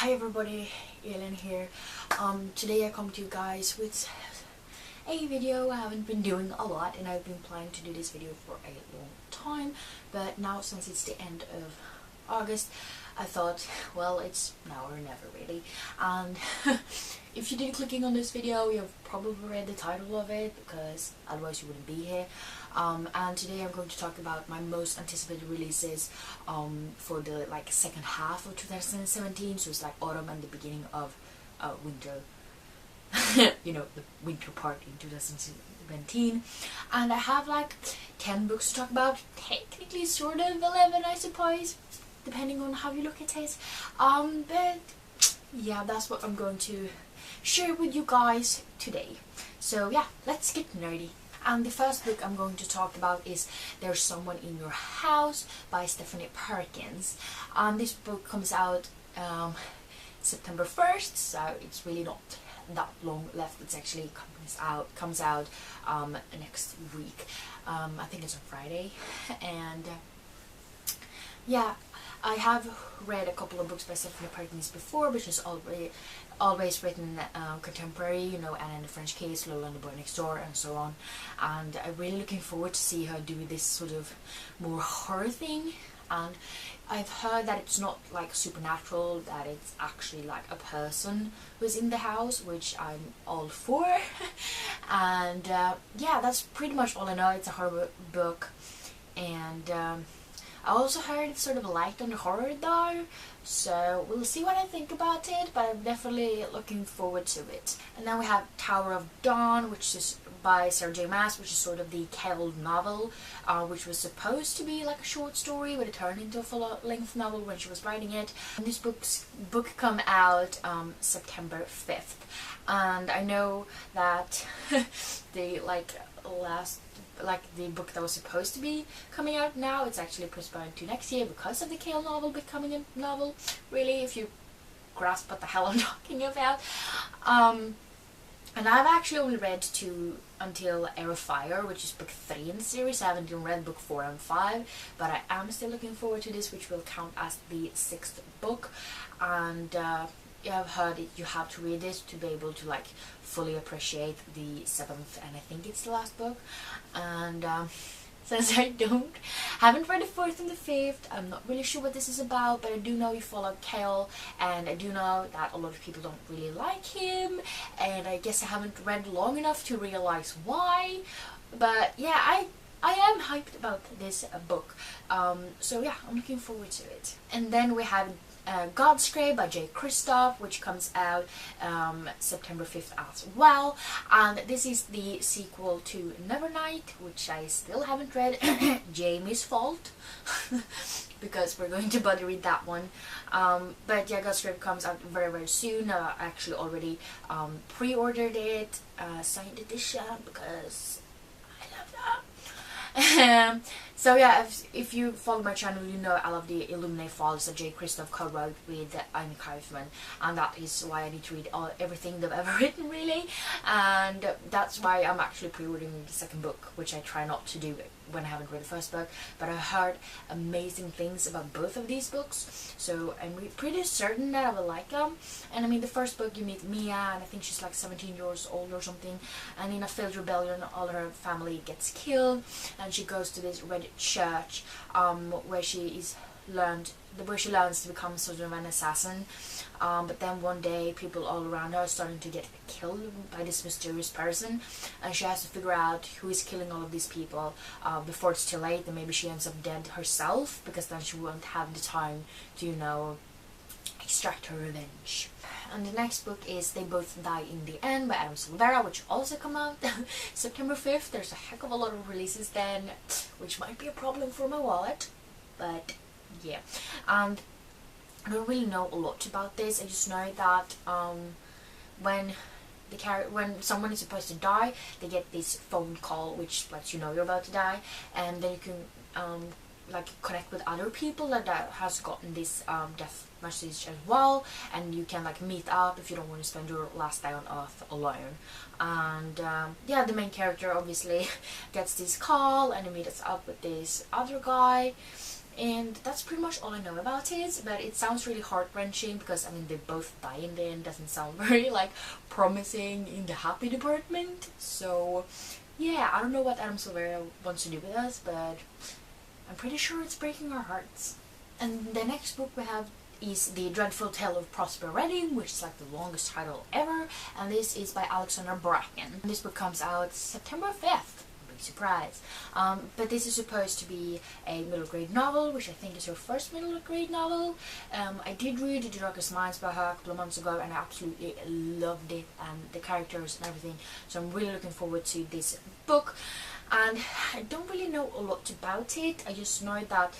Hi everybody, Elin here. Today I come to you guys with a video. I haven't been doing a lot and I've been planning to do this video for a long time, but now since it's the end of August, I thought, well, it's now or never really. And if you did clicking on this video, you've probably read the title of it, because otherwise you wouldn't be here. And today I'm going to talk about my most anticipated releases for the second half of 2017, so it's like autumn and the beginning of winter. You know, the winter part in 2017. And I have like 10 books to talk about, technically sort of 11 I suppose, depending on how you look at it. But yeah, that's what I'm going to share with you guys today. So yeah, let's get nerdy. And the first book I'm going to talk about is There's Someone in Your House by Stephanie Perkins. And this book comes out September 1st, so it's really not that long left. It's actually comes out next week. I think it's on Friday. And yeah, I have read a couple of books by Stephanie Perkins before, but she's always written contemporary, you know, Anna and the French Case, Lola and the Boy Next Door, and so on. And I'm really looking forward to see her do this sort of more horror thing. And I've heard that it's not like supernatural, that it's actually like a person who's in the house, which I'm all for. And yeah, that's pretty much all I know. It's a horror book, and I also heard it's sort of light on the horror though, so we'll see what I think about it, but I'm definitely looking forward to it. And then we have Tower of Dawn, which is by Sarah J Maas, which is sort of the Kell novel, which was supposed to be like a short story, but it turned into a full-length novel when she was writing it. And this book come out September 5th, and I know that the the book that was supposed to be coming out now, it's actually postponed to next year because of the Kell novel becoming a novel, really, if you grasp what the hell I'm talking about. And I've actually only read until Heir of Fire, which is book 3 in the series. I haven't even read book 4 and 5, but I am still looking forward to this, which will count as the 6th book. And yeah, I've heard you have to read this to be able to like fully appreciate the 7th, and I think it's the last book. And since I haven't read the 4th and the 5th, I'm not really sure what this is about, but I do know you follow Kell, and I do know that a lot of people don't really like him, and I guess I haven't read long enough to realize why. But yeah, I am hyped about this book, so yeah, I'm looking forward to it. And then we have Godsgrave by Jay Kristoff, which comes out September 5th as well, and this is the sequel to Nevernight, which I still haven't read. Jamie's fault, because we're going to body read that one. But yeah, Godsgrave comes out very, very soon. I actually already pre-ordered it, signed edition, because I love that. So yeah, if you follow my channel, you know I love the Illuminae Falls that Jay Kristoff co-wrote with Amy Kaufman, and that is why I need to read everything they've ever written, really. And that's why I'm actually pre-ordering the second book, which I try not to do when I haven't read the first book, but I heard amazing things about both of these books, so I'm pretty certain that I will like them. And I mean, the first book you meet Mia, and I think she's like 17 years old or something, and in a failed rebellion all her family gets killed, and she goes to this red church where she learns to become sort of an assassin. But then one day people all around her are starting to get killed by this mysterious person, and she has to figure out who is killing all of these people before it's too late, and maybe she ends up dead herself, because then she won't have the time to, you know, extract her revenge. And the next book is They Both Die in the End by Adam Silvera, which also come out September 5th. There's a heck of a lot of releases then, which might be a problem for my wallet, but yeah. And I don't really know a lot about this. I just know that when someone is supposed to die, they get this phone call which lets you know you're about to die, and then you can like connect with other people that has gotten this death message as well, and you can like meet up if you don't want to spend your last day on Earth alone. And yeah, the main character obviously gets this call, and he meets up with this other guy, And that's pretty much all I know about it, but it sounds really heart-wrenching because I mean they both die in the end. Doesn't sound very like promising in the happy department. So yeah, I don't know what Adam Silvera wants to do with us, but I'm pretty sure it's breaking our hearts. And the next book we have is The Dreadful Tale of Prosper Redding, which is like the longest title ever, and this is by Alexander Bracken. And this book comes out September 5th. Big surprise. But this is supposed to be a middle grade novel, which I think is her first middle grade novel. I did read The Darkest Minds by her a couple of months ago, and I absolutely loved it, and the characters and everything, so I'm really looking forward to this book. And I don't really know a lot about it. I just know that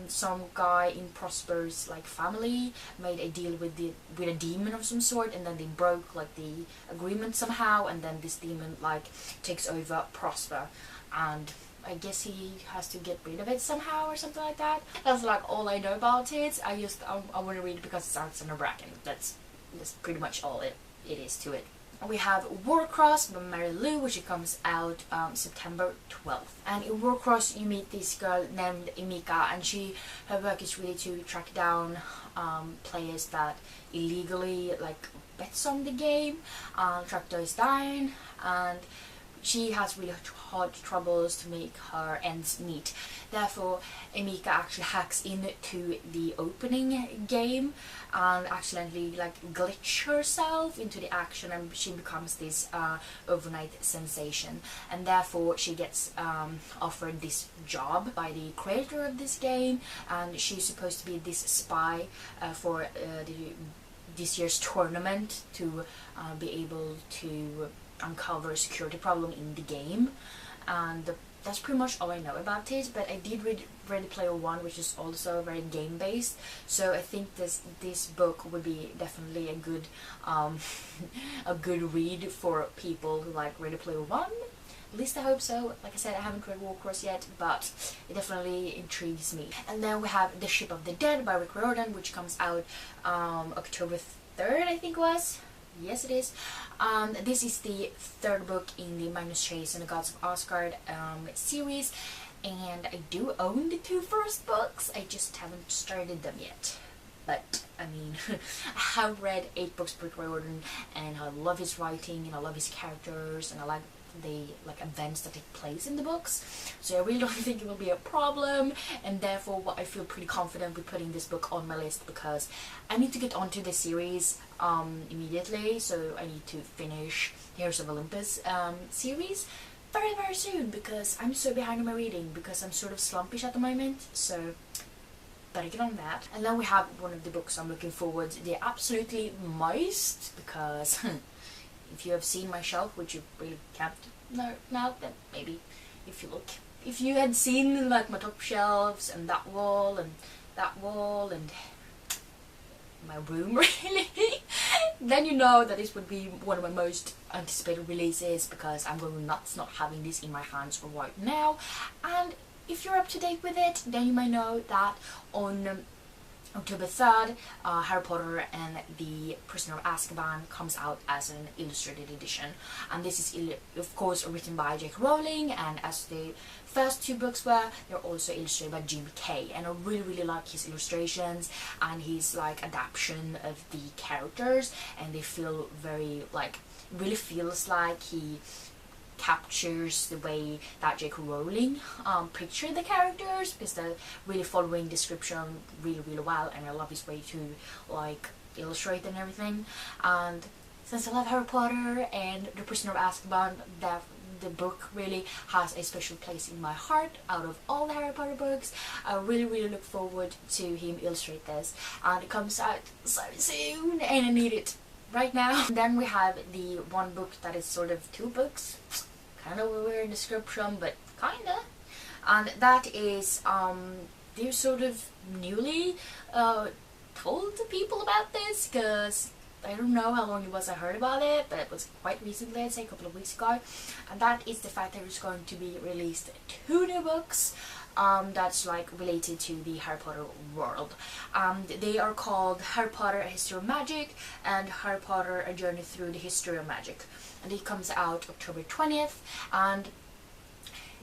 some guy in Prosper's like family made a deal with a demon of some sort, and then they broke like the agreement somehow, and then this demon like takes over Prosper, and I guess he has to get rid of it somehow or something like that. That's like all I know about it. I want to read it because it's Alexander Bracken. That's pretty much all it is to it. We have Warcross by Mary Lou, which comes out September 12th. And in Warcross you meet this girl named Emika, and her work is really to track down players that illegally like bets on the game, track those down, and she has really hard troubles to make her ends meet. Therefore, Emika actually hacks into the opening game and accidentally like glitch herself into the action, and she becomes this overnight sensation. And therefore, she gets offered this job by the creator of this game, and she's supposed to be this spy for this year's tournament to be able to uncover a security problem in the game. And that's pretty much all I know about it, but I did read Ready Player One, which is also very game based, so I think this book would be definitely a good a good read for people who like Ready Player One. At least I hope so. Like I said, I haven't read Warcross yet, but it definitely intrigues me. And then we have The Ship of the Dead by Rick Riordan, which comes out October 3rd, I think it was. Yes, it is. This is the third book in the Magnus Chase and the Gods of Asgard series, and I do own the two first books. I just haven't started them yet. But I mean, I have read 8 books by Rick Riordan, and I love his writing, and I love his characters, and I like the events that take place in the books, so I really don't think it will be a problem, and therefore I feel pretty confident with putting this book on my list, because I need to get onto the series immediately. So I need to finish Heroes of Olympus series very soon, because I'm so behind on my reading, because I'm sort of slumpish at the moment, so better get on that. And then we have one of the books I'm looking forward to the absolutely most, because if you have seen my shelf, which you really can't now, then maybe if you had seen like my top shelves and that wall and my room really, then you know that this would be one of my most anticipated releases, because I'm going nuts not having this in my hands right now. And if you're up to date with it, then you might know that on October 3rd, Harry Potter and the Prisoner of Azkaban comes out as an illustrated edition, and this is of course written by J.K. Rowling, and as the first 2 books were, they're also illustrated by Jim Kay, and I really like his illustrations and his like adaptation of the characters, and they feel very like, really feels like he captures the way that J.K. Rowling pictured the characters, because they're really following description really well, and I love his way to like illustrate and everything. And since I love Harry Potter and The Prisoner of Azkaban, the book really has a special place in my heart out of all the Harry Potter books. I really look forward to him illustrate this, and it comes out so soon and I need it right now. And then we have the one book that is sort of 2 books, kind of a weird description, but kinda, and that is they're sort of newly told to people about this, because I don't know how long it was I heard about it, but it was quite recently, I'd say a couple of weeks ago, and that is the fact that there's going to be released 2 new books that's like related to the Harry Potter world. They are called Harry Potter: A History of Magic and Harry Potter: A Journey Through the History of Magic, and it comes out October 20th. And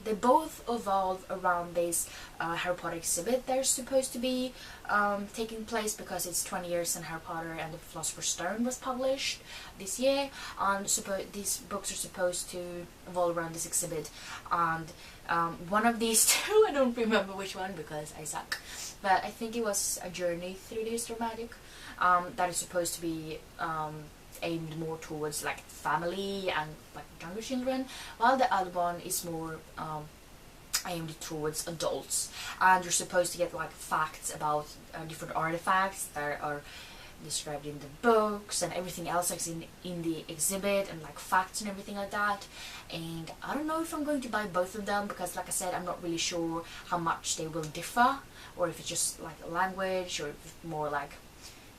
they both evolve around this Harry Potter exhibit they're supposed to be taking place, because it's 20 years since Harry Potter and the Philosopher's Stone was published this year, and these books are supposed to evolve around this exhibit. And one of these two, I don't remember which one because I suck, but I think it was A Journey Through the History of Magic, that is supposed to be aimed more towards like family and like younger children, while the other one is more aimed towards adults, and you're supposed to get like facts about different artifacts that are described in the books and everything else that's in the exhibit, and like facts and everything like that. And I don't know if I'm going to buy both of them, because like I said, I'm not really sure how much they will differ, or if it's just like a language, or if it's more like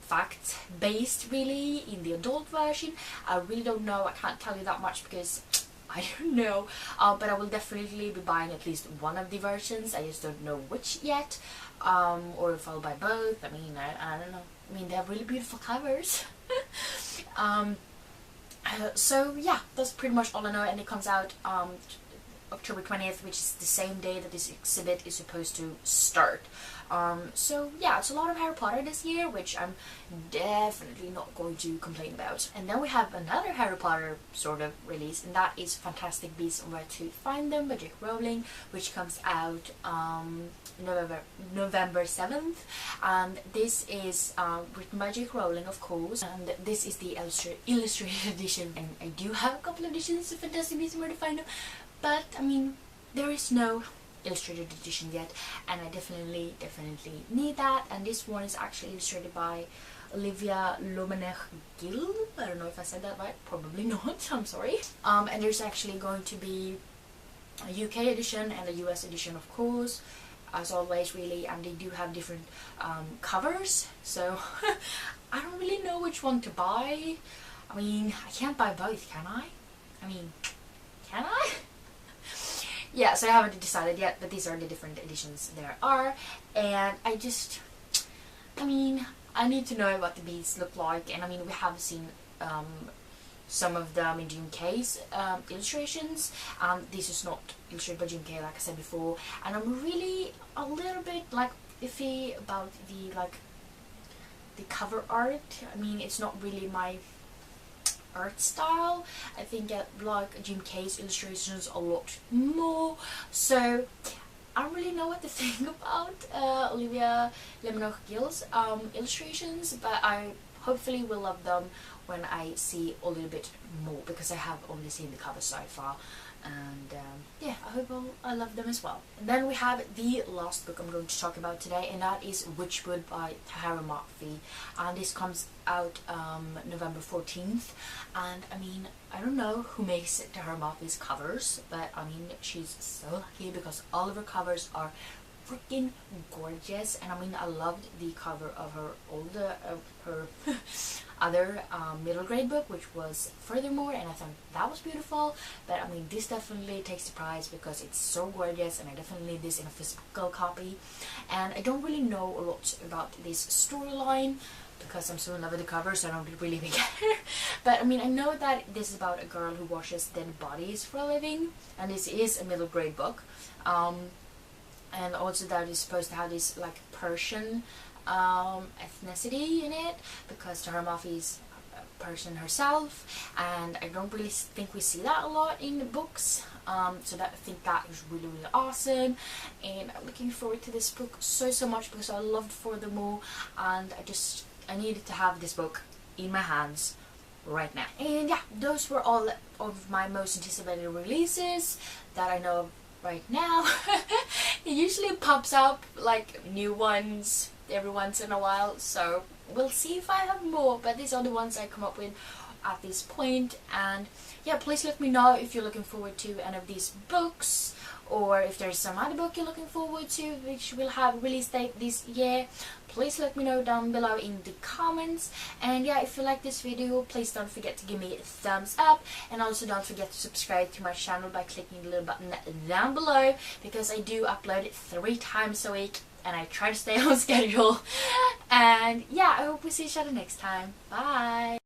fact based really in the adult version. I really don't know. I can't tell you that much because I don't know, but I will definitely be buying at least one of the versions. I just don't know which yet, or if I'll buy both. I mean, I don't know. I mean, they have really beautiful covers. So yeah, that's pretty much all I know, and it comes out October 20th, which is the same day that this exhibit is supposed to start. So yeah, it's a lot of Harry Potter this year, which I'm definitely not going to complain about. And then we have another Harry Potter sort of release, and that is Fantastic Beasts and Where to Find Them by J.K. Rowling, which comes out November 7th. And this is written by J.K. Rowling, of course, and this is the illustrated edition. And I do have a couple of editions of Fantastic Beasts and Where to Find Them, but I mean, there is no illustrated edition yet, and I definitely need that. And this one is actually illustrated by Olivia Lomenech-Gill. I don't know if I said that right, probably not, I'm sorry. And there's actually going to be a UK edition and a US edition, of course, as always really, and they do have different covers, so I don't really know which one to buy. I mean, I can't buy both, can I? I mean, can I? Yeah, so I haven't decided yet, but these are the different editions there are, and I mean, I need to know what the beasts look like. And I mean, we have seen some of them in Jim Kay's illustrations. This is not illustrated by Jim Kay, like I said before, and I'm really a little bit like iffy about the cover art. I mean, it's not really my art style. I think I like Jim Kay's illustrations a lot more, so I don't really know what to think about Olivia Lomenech-Gill's illustrations, but I hopefully will love them when I see a little bit more, because I have only seen the cover so far. And yeah, I hope I love them as well. And then we have the last book I'm going to talk about today, and that is Witchwood by Tahereh Mafi, and this comes out November 14th. And I mean, I don't know who makes Tahereh Mafi's covers, but I mean, she's so lucky, because all of her covers are freaking gorgeous. And I mean, I loved the cover of her other middle grade book, which was Furthermore, and I thought that was beautiful. But I mean, this definitely takes the prize because it's so gorgeous, and I definitely need this in a physical copy. And I don't really know a lot about this storyline because I'm so in love with the cover, so I don't really care. But I mean, I know that this is about a girl who washes dead bodies for a living, and this is a middle grade book. And also that is supposed to have this like Persian ethnicity in it, because Tahereh Mafi is a Persian herself, and I don't really think we see that a lot in the books. So I think that is really awesome, and I'm looking forward to this book so much, because I loved Furthermore, and I needed to have this book in my hands right now. And yeah, those were all of my most anticipated releases that I know of right now. It usually pops up like new ones every once in a while, so we'll see if I have more, but these are the ones I come up with at this point. And yeah, please let me know if you're looking forward to any of these books, or if there's some other book you're looking forward to which will have release date this year. Please let me know down below in the comments. And yeah, if you like this video, please don't forget to give me a thumbs up, and also don't forget to subscribe to my channel by clicking the little button down below, because I do upload it 3 times a week and I try to stay on schedule. And yeah, I hope we see each other next time. Bye!